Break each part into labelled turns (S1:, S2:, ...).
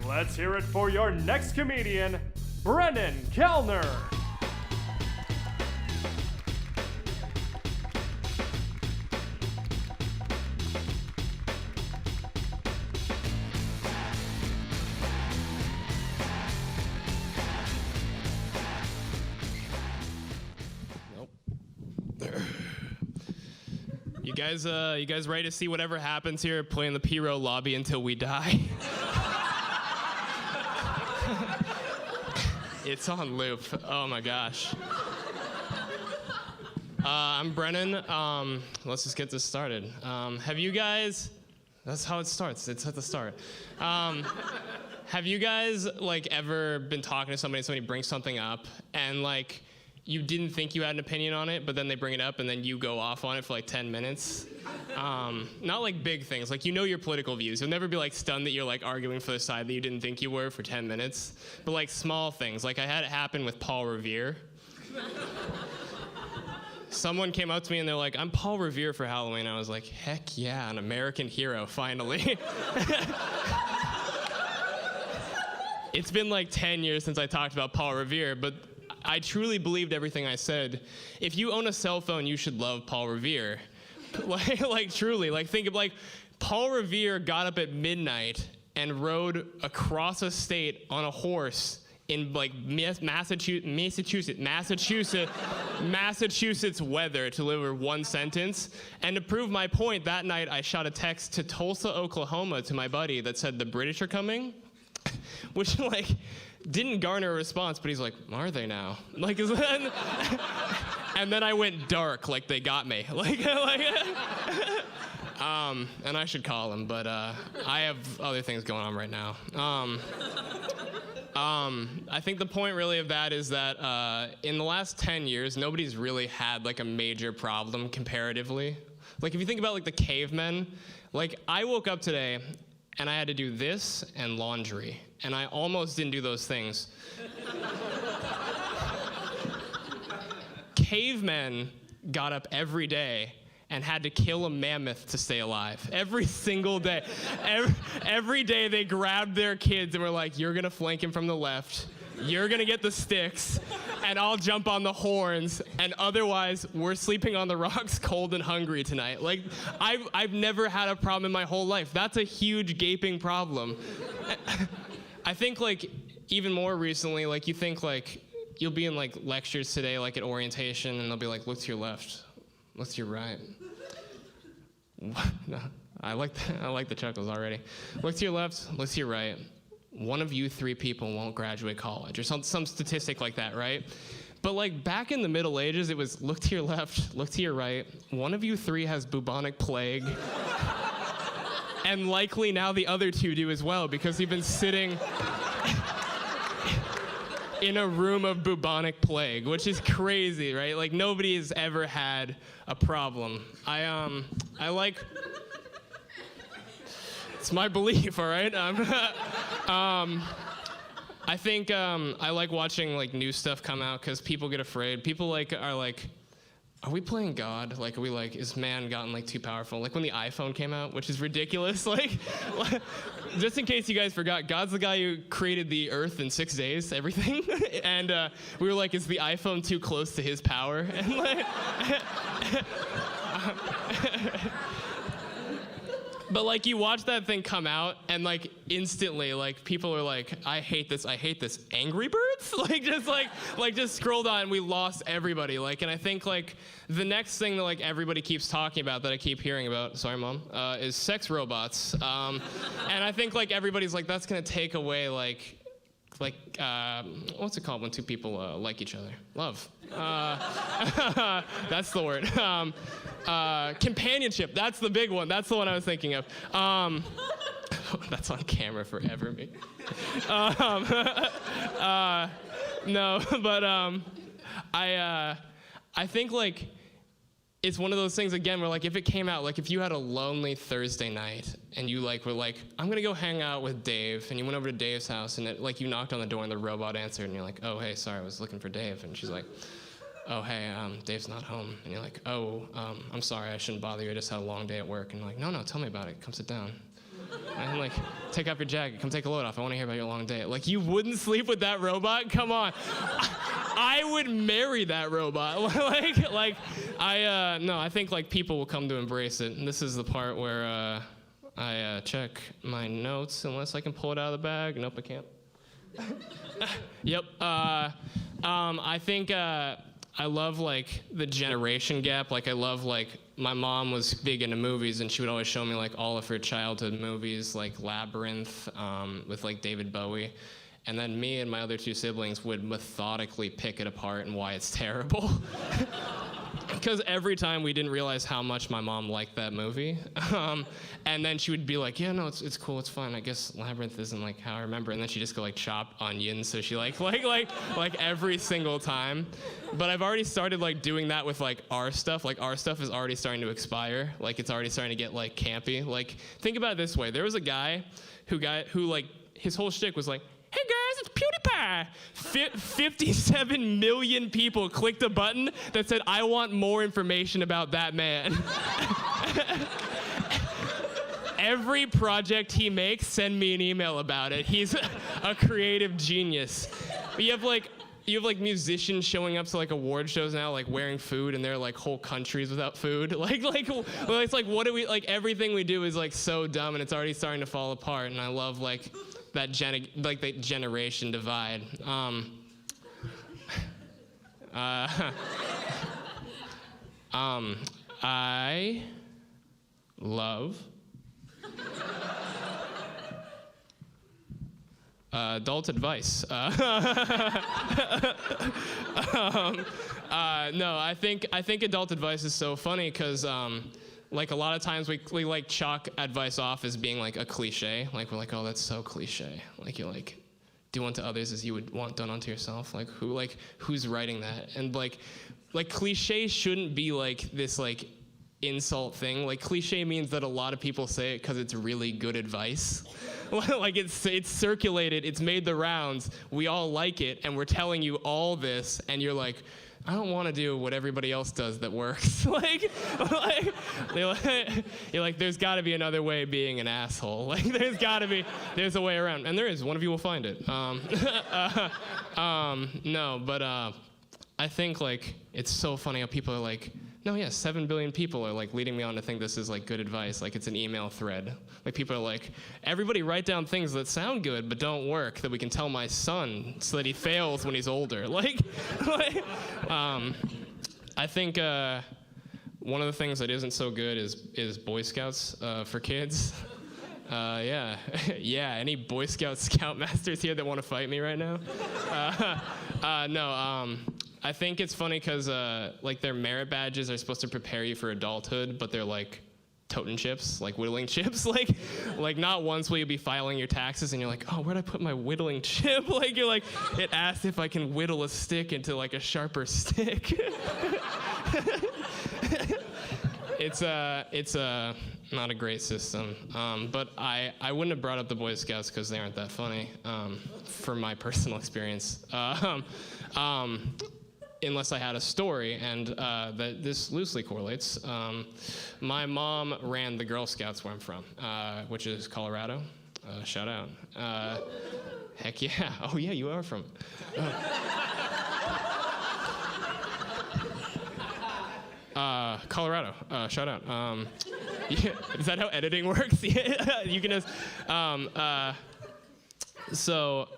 S1: Let's hear it for your next comedian, Brennen Kellner.
S2: You guys ready to see whatever happens here? Play in the P-Row lobby until we die. It's on loop. Oh my gosh. I'm Brennen. Let's just get this started. Have you guys? That's how it starts. It's at the start. Have you guys ever been talking to somebody and somebody brings something up and you didn't think you had an opinion on it, but then they bring it up and then you go off on it for 10 minutes? Not big things, your political views. You'll never be stunned that you're arguing for the side that you didn't think you were for 10 minutes. But small things, I had it happen with Paul Revere. Someone came up to me and they're like, I'm Paul Revere for Halloween. I was like, heck yeah, an American hero, finally. It's been 10 years since I talked about Paul Revere, but I truly believed everything I said. If you own a cell phone, you should love Paul Revere. Truly, think of Paul Revere got up at midnight and rode across a state on a horse in Massachusetts weather to deliver one sentence. And to prove my point, that night I shot a text to Tulsa, Oklahoma to my buddy that said the British are coming, which didn't garner a response, but he's like, are they now? And then I went dark, they got me. And I should call him, but I have other things going on right now. I think the point really of that is that in the last 10 years, nobody's really had a major problem comparatively. If you think about the cavemen, I woke up today and I had to do this and laundry, and I almost didn't do those things. Cavemen got up every day and had to kill a mammoth to stay alive. Every single day. Every day they grabbed their kids and were like, you're gonna flank him from the left, you're gonna get the sticks, and I'll jump on the horns, and otherwise we're sleeping on the rocks cold and hungry tonight. I've never had a problem in my whole life. That's a huge gaping problem. I think even more recently, you think you'll be in lectures today, at orientation, and they'll be like, look to your left, look to your right. No, I like the chuckles already. Look to your left, look to your right. One of you 3 people won't graduate college, or some statistic like that, right? But back in the Middle Ages, it was look to your left, look to your right. One of you 3 has bubonic plague. And likely now the other 2 do as well, because you've been sitting in a room of bubonic plague, which is crazy, right? Nobody has ever had a problem. It's my belief, all right? I think I like watching new stuff come out because people get afraid. People are we playing God? Are we is man gotten too powerful? When the iPhone came out, which is ridiculous. Just in case you guys forgot, God's the guy who created the earth in 6 days, everything. And we were is the iPhone too close to his power? And but you watch that thing come out and instantly people are I hate this Angry Birds. Just scrolled on and we lost everybody. And I think the next thing that everybody keeps talking about that I keep hearing about, sorry mom, is sex robots. And I think everybody's that's gonna take away what's it called when 2 people like each other? Love. That's the word. Companionship, that's the big one. That's the one I was thinking of. That's on camera forever, me. No, but I think it's one of those things again where if it came out, if you had a lonely Thursday night and you were I'm gonna go hang out with Dave, and you went over to Dave's house and it, you knocked on the door and the robot answered and you're oh hey, sorry, I was looking for Dave, and she's oh hey, Dave's not home, and you're I'm sorry, I shouldn't bother you, I just had a long day at work, and no, tell me about it, come sit down. And like, take off your jacket, come take a load off. I want to hear about your long day. Like, you wouldn't sleep with that robot? Come on. I would marry that robot. No, I think like people will come to embrace it. And this is the part where I check my notes, unless I can pull it out of the bag. Nope, I can't. Yep. I think I love like the generation gap. Like I love like my mom was big into movies, and she would always show me like all of her childhood movies, like Labyrinth with like David Bowie. And then me and my other two siblings would methodically pick it apart and why it's terrible. Because every time we didn't realize how much my mom liked that movie. And then she would be like, yeah, no, it's cool, it's fine. I guess Labyrinth isn't like how I remember. And then she'd just go like chop onions. So she like every single time. But I've already started like doing that with like our stuff. Like our stuff is already starting to expire. Like it's already starting to get like campy. Like think about it this way. There was a guy who like his whole shtick was like, hey guys, it's PewDiePie. 57 million people clicked a button that said, I want more information about that man. Every project he makes, send me an email about it. He's a creative genius. But you have like musicians showing up to like award shows now, like wearing food, and there are like whole countries without food. It's like what do we like? Everything we do is like so dumb, and it's already starting to fall apart. And I love like that generation divide. I love adult advice. No, I think adult advice is so funny because like a lot of times we like chalk advice off as being like a cliche. Like we're like, oh, that's so cliche. Like you like do unto others as you would want done unto yourself. Like who's writing that? And like cliche shouldn't be like this like insult thing. Like cliche means that a lot of people say it because it's really good advice. Like it's circulated, it's made the rounds, we all like it, and we're telling you all this, and you're like, I don't want to do what everybody else does that works. You're like, there's got to be another way of being an asshole. Like, there's a way around, and there is. One of you will find it. No, but I think like it's so funny how people are like, no, yeah, 7 billion people are like leading me on to think this is like good advice. Like it's an email thread. Like people are like, everybody write down things that sound good but don't work that we can tell my son so that he fails when he's older. I think one of the things that isn't so good is Boy Scouts for kids. Yeah, any Boy Scoutmasters here that want to fight me right now? No. I think it's funny because like their merit badges are supposed to prepare you for adulthood, but they're like totem chips, like whittling chips. Like not once will you be filing your taxes and you're like, oh, where'd I put my whittling chip? Like you're like, it asked if I can whittle a stick into like a sharper stick. It's not a great system, but I wouldn't have brought up the Boy Scouts because they aren't that funny, from my personal experience. Unless I had a story, and that this loosely correlates. My mom ran the Girl Scouts where I'm from, which is Colorado. Shout out. Heck yeah. Oh yeah, you are from. Colorado. Shout out. Yeah, is that how editing works? Yeah, you can just. So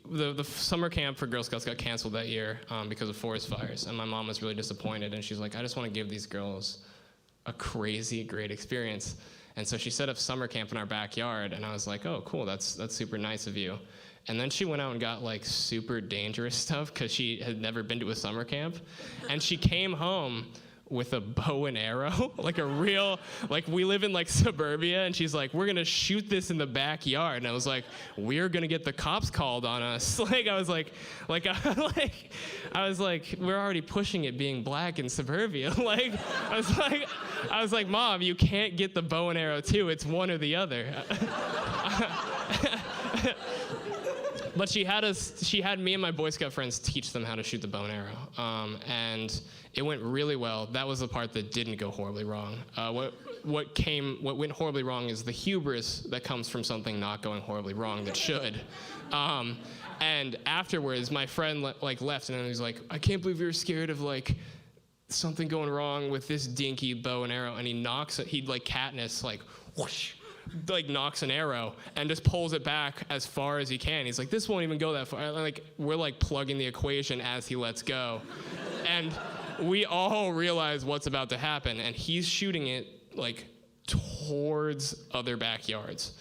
S2: the summer camp for Girl Scouts got canceled that year because of forest fires, and my mom was really disappointed, and she's like, I just want to give these girls a crazy great experience. And so she set up summer camp in our backyard, and I was like, oh, cool, that's super nice of you. And then she went out and got like super dangerous stuff because she had never been to a summer camp, and she came home with a bow and arrow, like a real, like we live in like suburbia, and she's like, we're gonna shoot this in the backyard. And I was like, we're gonna get the cops called on us. I was like, we're already pushing it being black in suburbia. I was like, Mom, you can't get the bow and arrow too. It's one or the other. But she had me and my Boy Scout friends teach them how to shoot the bow and arrow, and it went really well. That was the part that didn't go horribly wrong. What went horribly wrong is the hubris that comes from something not going horribly wrong that should. And afterwards, my friend left, and he was like, "I can't believe you're scared of something going wrong with this dinky bow and arrow." And he Katniss, whoosh, knocks an arrow and just pulls it back as far as he can. He's like, "This won't even go that far." We're plugging the equation as he lets go, and we all realize what's about to happen. And he's shooting it towards other backyards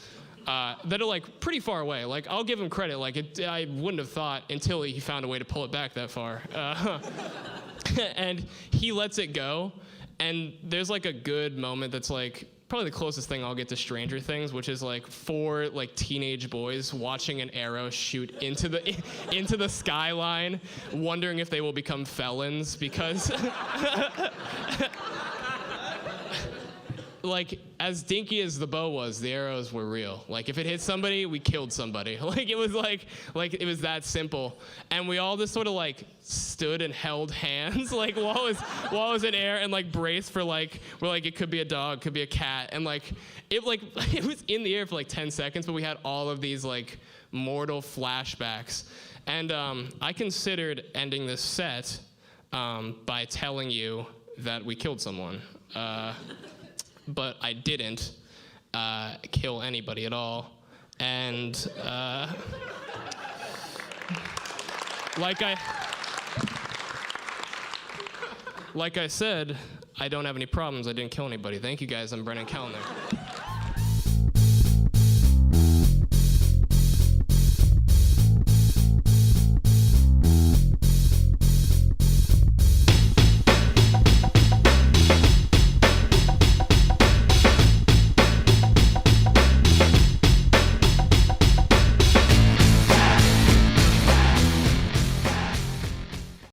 S2: that are pretty far away. I'll give him credit. I wouldn't have thought until he found a way to pull it back that far. And he lets it go, and there's a good moment that's probably the closest thing I'll get to Stranger Things, which is four teenage boys watching an arrow shoot into the skyline, wondering if they will become felons because as dinky as the bow was, the arrows were real. If it hit somebody, we killed somebody. It was that simple. And we all just sort of stood and held hands while it was in air and braced for we're it could be a dog, could be a cat, and it was in the air for 10 seconds, but we had all of these mortal flashbacks. And I considered ending this set by telling you that we killed someone. But I didn't kill anybody at all. And like I said, I don't have any problems. I didn't kill anybody. Thank you guys. I'm Brennen Kellner.